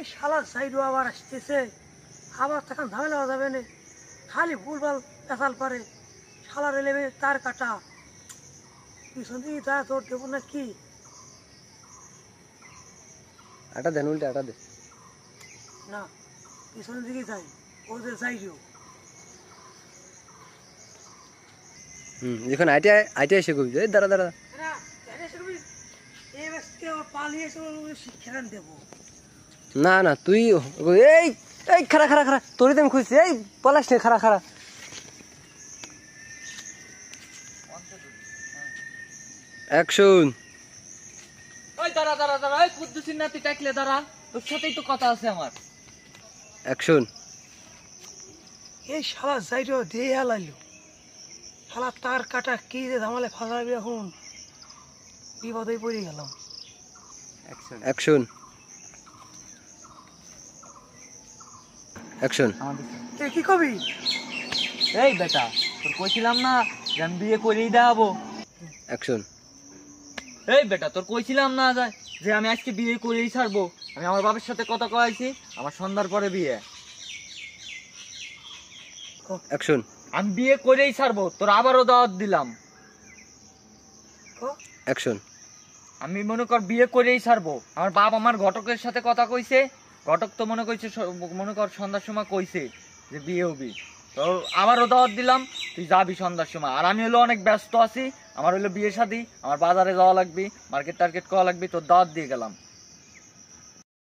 এই শালা সাইডও আবার আসতেছে, আবার তখন ঝামেলা হয়ে যাবে না, খালি ভুলভাল পেশাল করে শালার এলেবে তার কাটা পিছন দিকে তা তোর দেবো না কি? আটা দেন, উল্টে আটা দে না, পিছনের দিকে যাই, ওদের সাইডেও। যখন আইটে আইটে এসে কবি দাঁড়া দাঁড়া। শিক্ষা দেবো না না তুই এই এই খারা খারা খারা তোরই তো আমি খুঁজছি, এই পলাশ নে, খারা খারা। অ্যাকশন। ওই দাঁড়া দাঁড়া দাঁড়া, ওই কুদ্দুসির নাতি টাকলে দাঁড়া, তোর সাথেই তো কথা আছে আমার। অ্যাকশন। এই শালা সাইডেও দিয়ে হেলাইলো, শালা তার কাটা কি যে ধামালে ফাঁসাবি, এখন বিপদে পড়ে গেলাম। অ্যাকশন। অ্যাকশন। কি কবি? এই বেটা, তোর কইছিলাম না যে আমি বিয়ে করেই দেখাবো। অ্যাকশন। এই বেটা, তোর কইছিলাম না যে আমি আজকে বিয়ে করেই ছাড়বো। আমি আমার বাবার সাথে কথা কয়েছি, আমার সন্ধ্যার পরে বিয়ে। অ্যাকশন। আমি বিয়ে করেই ছাড়বো, তোর আবারও দাওয়াত দিলাম। অ্যাকশন। আমি মনে কর বিয়ে করেই ছাড়বো। আমার বাপ আমার ঘটকের সাথে কথা কইছে, ঘটক তো মনে কর সন্ধ্যার সময় কইছে যে বিয়ে হবি। তো আবারও দাওয়াত দিলাম, তুই যাবি সন্ধ্যার সময়। আর আমি হলো অনেক ব্যস্ত আছি, আমার হলো বিয়ে শাদী, আমার বাজারে যাওয়া লাগবে, মার্কেট টার্কেট করা লাগবে, তোর দাওয়াত দিয়ে গেলাম।